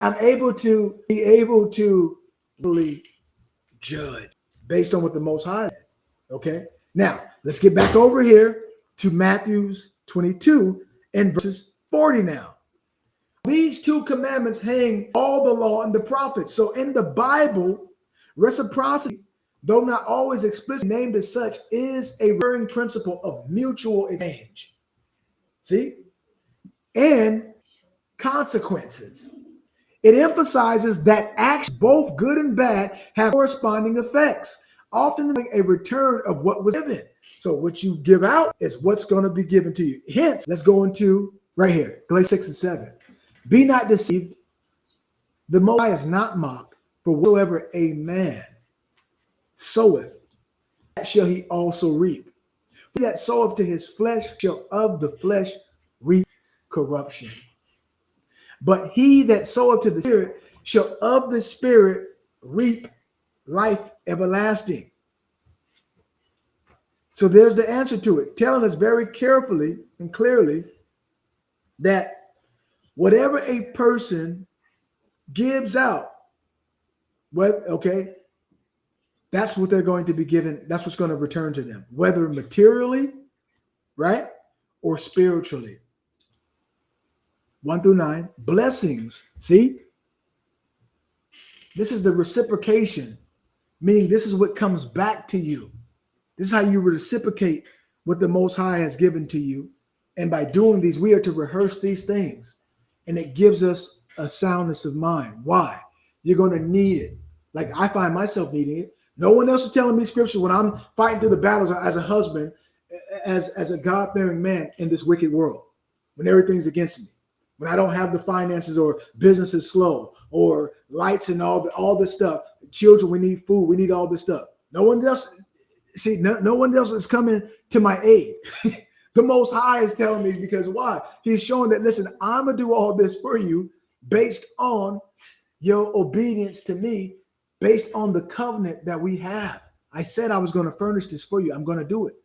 I'm able to be able to really judge based on what the Most High did. Okay. Now let's get back over here to Matthew's 22 and verses 40 now. These two commandments hang all the law and the prophets. So in the Bible, reciprocity, though not always explicitly named as such, is a recurring principle of mutual exchange. See? And consequences. It emphasizes that actions, both good and bad, have corresponding effects, often a return of what was given. So what you give out is what's going to be given to you. Hence, let's go into right here, Galatians 6 and 7. Be not deceived. The Most High is not mocked, for whatsoever a man soweth, that shall he also reap. He that soweth to his flesh shall of the flesh reap corruption. But he that soweth to the Spirit shall of the Spirit reap life everlasting. So there's the answer to it, telling us very carefully and clearly that whatever a person gives out, that's what they're going to be given. That's what's going to return to them, whether materially, right, or spiritually. 1 through 9, blessings. See, this is the reciprocation, meaning this is what comes back to you. This is how you reciprocate what the Most High has given to you. And by doing these, we are to rehearse these things. And it gives us a soundness of mind. Why? You're going to need it. Like I find myself needing it. No one else is telling me scripture when I'm fighting through the battles as a husband, as a God-fearing man in this wicked world, when everything's against me. When I don't have the finances, or business is slow, or lights and all this stuff. Children, we need food. We need all this stuff. No one else is coming to my aid. The Most High is telling me, because why? He's showing that, listen, I'm going to do all this for you based on your obedience to me, based on the covenant that we have. I said I was going to furnish this for you. I'm going to do it.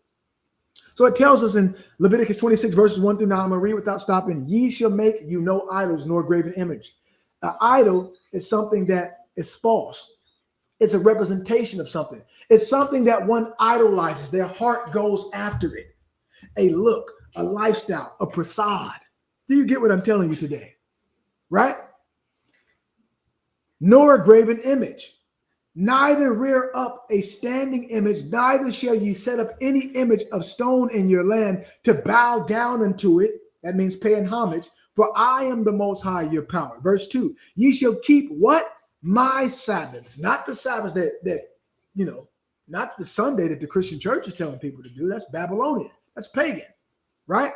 So it tells us in Leviticus 26, verses 1 through 9, I'm going to read without stopping. Ye shall make you no idols nor graven image. An idol is something that is false. It's a representation of something. It's something that one idolizes. Their heart goes after it. A look, a lifestyle, a facade. Do you get what I'm telling you today? Right? Nor a graven image. Neither rear up a standing image, neither shall ye set up any image of stone in your land to bow down unto it. That means paying homage. For I am the Most High, your power. Verse 2, ye shall keep what? My Sabbaths. Not the Sabbaths that not the Sunday that the Christian church is telling people to do. That's Babylonian. That's pagan, right?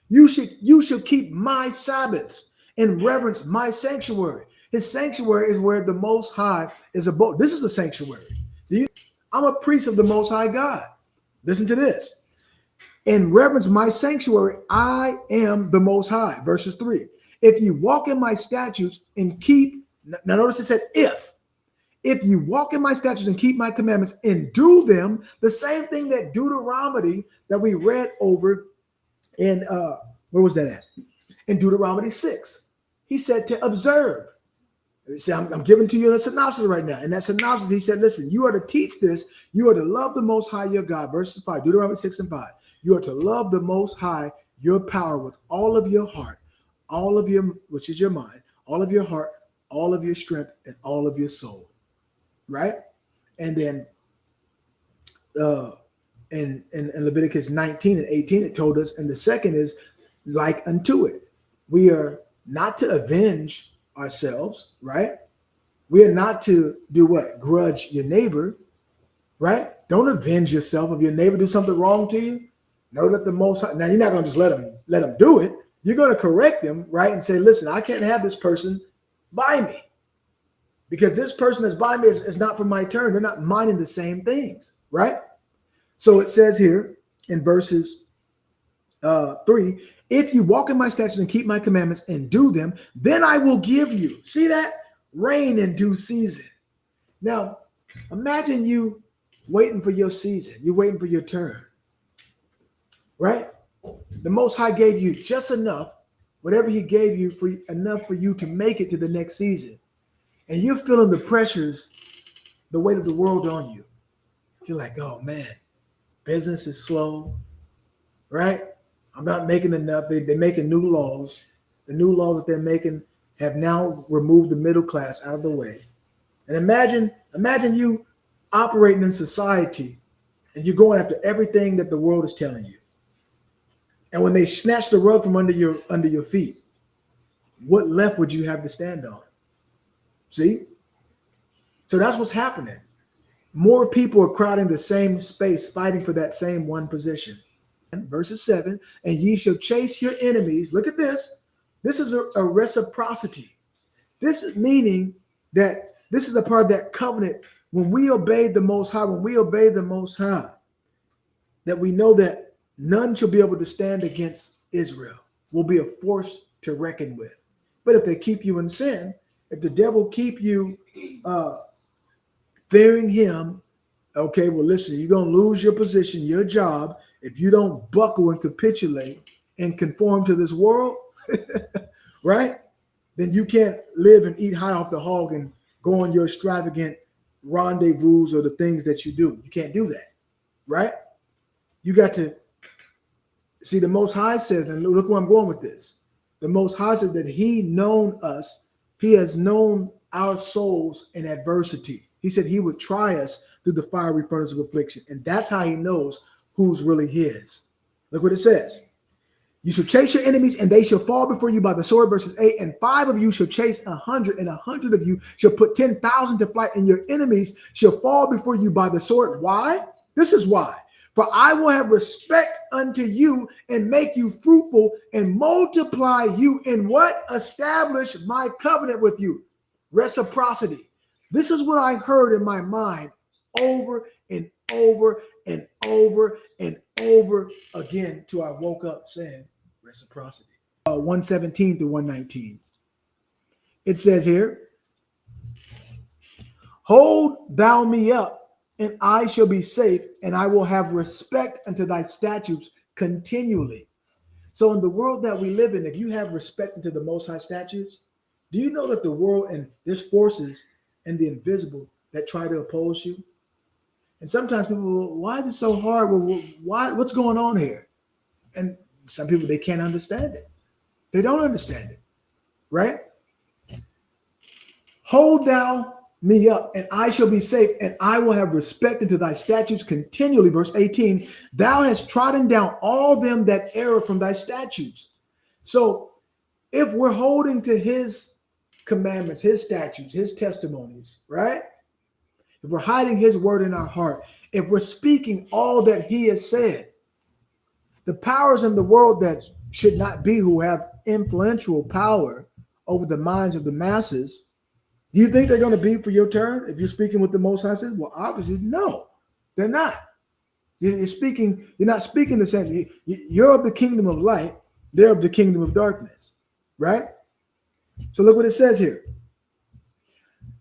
You shall keep my Sabbaths and reverence my sanctuary. His sanctuary is where the Most High is abode. This is a sanctuary. I'm a priest of the Most High God. Listen to this. And reverence my sanctuary, I am the Most High. Verses 3. If you walk in my statutes and keep, now notice it said if you walk in my statutes and keep my commandments and do them, the same thing that Deuteronomy that we read over in, where was that at? In Deuteronomy 6. He said to observe. See, I'm giving to you a synopsis right now. In that synopsis, he said, listen, you are to teach this. You are to love the Most High, your God. Verses 5, Deuteronomy 6 and 5. You are to love the Most High, your power, with all of your heart, all of your, which is your mind, all of your heart, all of your strength, and all of your soul. Right? And then in Leviticus 19 and 18, it told us, and the second is like unto it. We are not to avenge ourselves, right? We are not to do what? Grudge your neighbor, right? Don't avenge yourself if your neighbor do something wrong to you. Know that the Most High, now you're not going to just let them do it. You're going to correct them, right? And say, listen, I can't have this person by me because this person that's by me is not for my turn. They're not minding the same things, right? So it says here in verses 3, if you walk in my statutes and keep my commandments and do them, then I will give you, see that? Rain in due season. Now, imagine you waiting for your season. You're waiting for your turn, right? The Most High gave you just enough whatever he gave you for enough for you to make it to the next season. And you're feeling the pressures, the weight of the world on you. You're like, oh man, business is slow, right? I'm not making enough. They're making new laws. The new laws that they're making have now removed the middle class out of the way. And imagine you operating in society and you're going after everything that the world is telling you. And when they snatch the rug from under your feet, what left would you have to stand on? See? So that's what's happening. More people are crowding the same space, fighting for that same one position. And verses 7, and ye shall chase your enemies. Look at this. This is a reciprocity. This is meaning that this is a part of that covenant. When we obey the Most High, that we know that none shall be able to stand against Israel. Will be a force to reckon with. But if they keep you in sin, if the devil keep you fearing him, okay, well, listen, you're going to lose your position, your job, if you don't buckle and capitulate and conform to this world, right? Then you can't live and eat high off the hog and go on your extravagant rendezvous or the things that you do. You can't do that, right? You got to see the Most High says, and look where I'm going with this. The Most High says that he known us. He has known our souls in adversity. He said he would try us through the fiery furnace of affliction. And that's how he knows who's really his. Look what it says. You shall chase your enemies, and they shall fall before you by the sword, verses 8. And 5 of you shall chase 100, and 100 of you shall put 10,000 to flight, and your enemies shall fall before you by the sword. Why? This is why. For I will have respect unto you and make you fruitful and multiply you in what? Establish my covenant with you. Reciprocity. This is what I heard in my mind over and over and over and over again till I woke up saying reciprocity. 117 through 119. It says here, hold thou me up, and I shall be safe, and I will have respect unto thy statutes continually. So in the world that we live in, if you have respect unto the Most High statutes, do you know that the world and there's forces and the invisible that try to oppose you? And sometimes people will, why is it so hard? Well, why? What's going on here? And some people, they can't understand it. They don't understand it, right? Hold thou me up, and I shall be safe, and I will have respect unto thy statutes continually. Verse 18, thou hast trodden down all them that err from thy statutes. So if we're holding to his commandments, his statutes, his testimonies, right? If we're hiding his word in our heart, if we're speaking all that he has said, the powers in the world that should not be, who have influential power over the minds of the masses, do you think they're going to be for your turn if you're speaking with the Most High? Well, obviously, no, they're not. You're not speaking the same. You're of the kingdom of light. They're of the kingdom of darkness, right? So look what it says here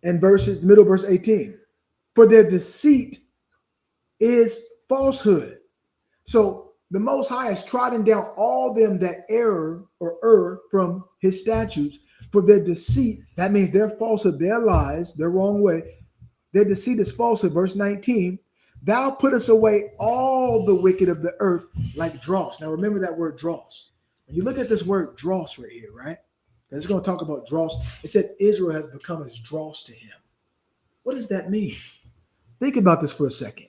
in middle verse 18. For their deceit is falsehood. So the Most High has trodden down all them that err from his statutes. For their deceit, that means their falsehood, their lies, their wrong way. Their deceit is falsehood. Verse 19, thou puttest away all the wicked of the earth like dross. Now remember that word dross. When you look at this word dross right here, right? It's going to talk about dross. It said Israel has become as dross to him. What does that mean? Think about this for a second,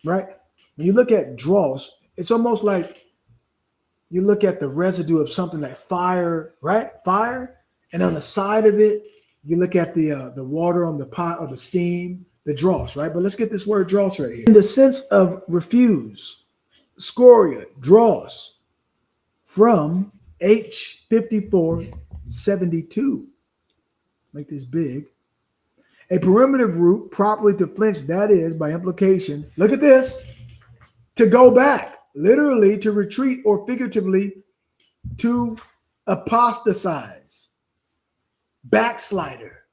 right? When you look at dross, it's almost like you look at the residue of something like fire, right? Fire. And on the side of it, you look at the water on the pot or the steam, the dross, right? But let's get this word dross right here. In the sense of refuse, scoria, dross, from H5472. Make this big. A primitive root properly to flinch, that is, by implication, look at this, to go back, literally to retreat, or figuratively to apostatize. Backslider,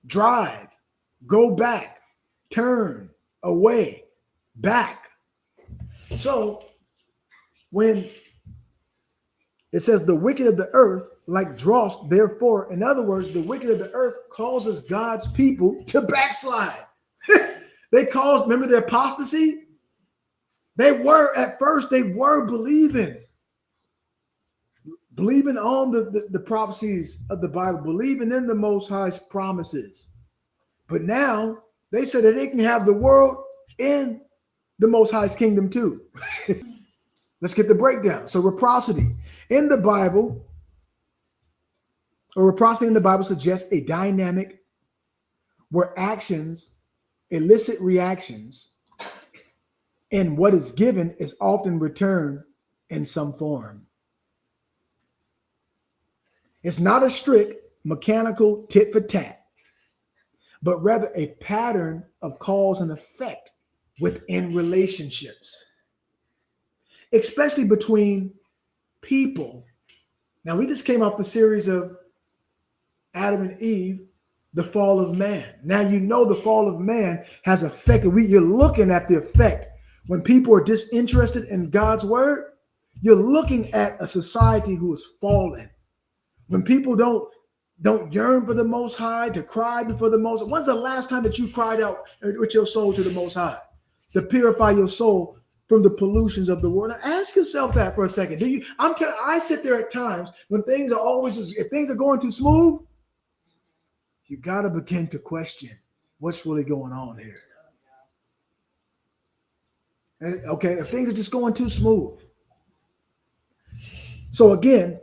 drive, go back, turn away, back. So when It says the wicked of the earth like dross, therefore, in other words, the wicked of the earth causes God's people to backslide. They caused, remember the apostasy? They were, at first, they were believing on the prophecies of the Bible, believing in the Most High's promises. But now they said that they can have the world in the Most High's kingdom too. Let's get the breakdown. So reciprocity in the Bible, or reciprocity in the Bible suggests a dynamic where actions elicit reactions, and what is given is often returned in some form. It's not a strict mechanical tit for tat, but rather a pattern of cause and effect within relationships, especially between people. Now, we just came off the series of Adam and Eve, the fall of man. Now, you know the fall of man has affected. You're looking at the effect. When people are disinterested in God's word, you're looking at a society who is fallen. When people don't yearn for the Most High, to cry before the Most High. When's the last time that you cried out with your soul to the Most High to purify your soul from the pollutions of the world? Now ask yourself that for a second. I sit there at times when things are if things are going too smooth, you got to begin to question what's really going on here. Okay, if things are just going too smooth. So again,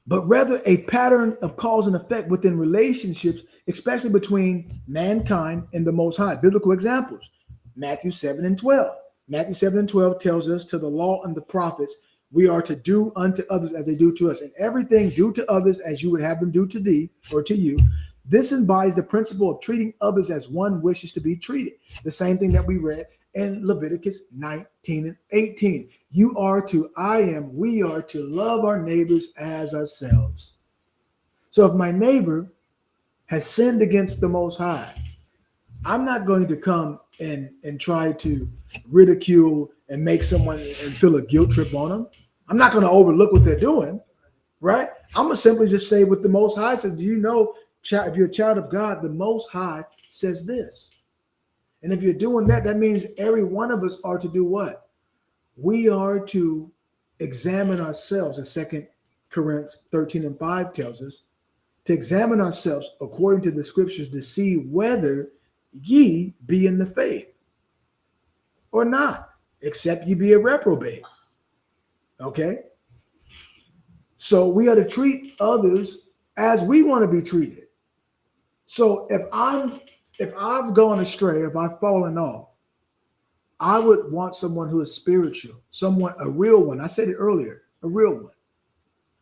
but rather a pattern of cause and effect within relationships, especially between mankind and the Most High. Biblical examples, Matthew 7 and 12. Matthew 7 and 12 tells us, to the law and the prophets, we are to do unto others as they do to us. And everything do to others as you would have them do to thee or to you. This embodies the principle of treating others as one wishes to be treated. The same thing that we read in Leviticus 19 and 18. We are to love our neighbors as ourselves. So if my neighbor has sinned against the Most High, I'm not going to come and try to ridicule and make someone and feel a guilt trip on them. I'm not going to overlook what they're doing, right? I'm going to simply just say what the Most High says. Do you know, if you're a child of God, the Most High says this. And if you're doing that, that means every one of us are to do what? We are to examine ourselves, as 2 Corinthians 13 and 5 tells us, to examine ourselves according to the scriptures to see whether ye be in the faith or not, except ye be a reprobate. Okay? So we are to treat others as we want to be treated. So if I've gone astray, if I've fallen off, I would want someone who is spiritual, a real one. I said it earlier, a real one.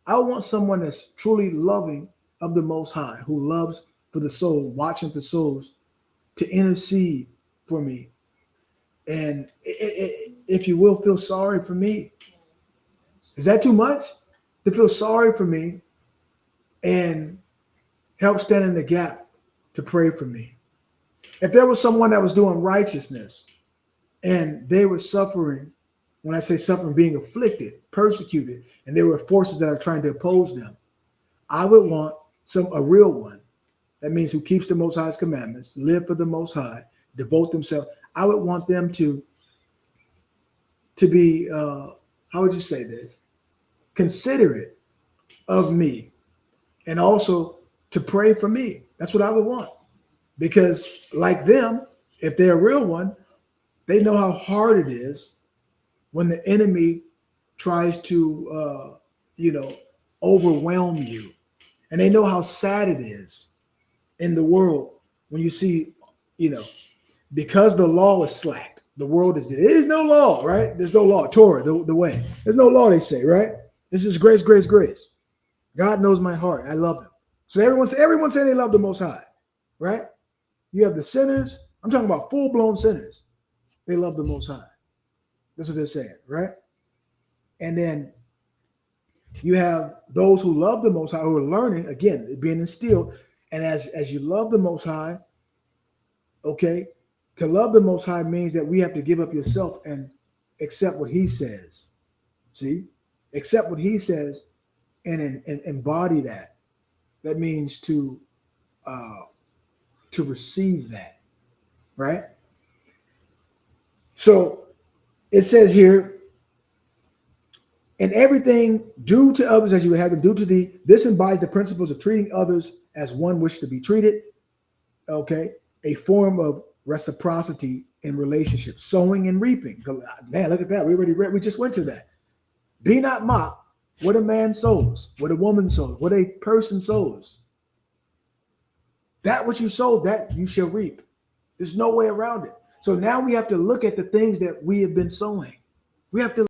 I want someone that's truly loving of the Most High, who loves for the soul, watching for souls, to intercede for me. And if you will, feel sorry for me. Is that too much? To feel sorry for me and help stand in the gap to pray for me. If there was someone that was doing righteousness and they were suffering, when I say suffering, being afflicted, persecuted, and there were forces that are trying to oppose them, I would want a real one. That means who keeps the Most High's commandments, live for the Most High, devote themselves. I would want them to be, how would you say this? Considerate of me, and also to pray for me. That's what I would want. Because like them, if they're a real one, they know how hard it is when the enemy tries to, overwhelm you. And they know how sad it is in the world when you see, because the law is slacked, the world is, there is no law, right? There's no law, Torah, the way. There's no law, they say, right? This is grace, grace, grace. God knows my heart. I love him. So everyone saying they love the Most High, right? You have the sinners. I'm talking about full-blown sinners. They love the Most High. That's what they're saying, right? And then you have those who love the Most High, who are learning, again, being instilled. And as you love the Most High, okay, to love the Most High means that we have to give up yourself and accept what he says. See? accept what he says and embody that. That means to receive that, right? So it says here, in everything, do to others as you would have them do to thee. This embodies the principles of treating others as one wish to be treated. Okay, a form of reciprocity in relationships, sowing and reaping. Man, look at that. We already read. We just went to that. Be not mocked. What a man sows, what a woman sows, what a person sows. That which you sow, that you shall reap. There's no way around it. So now we have to look at the things that we have been sowing. We have to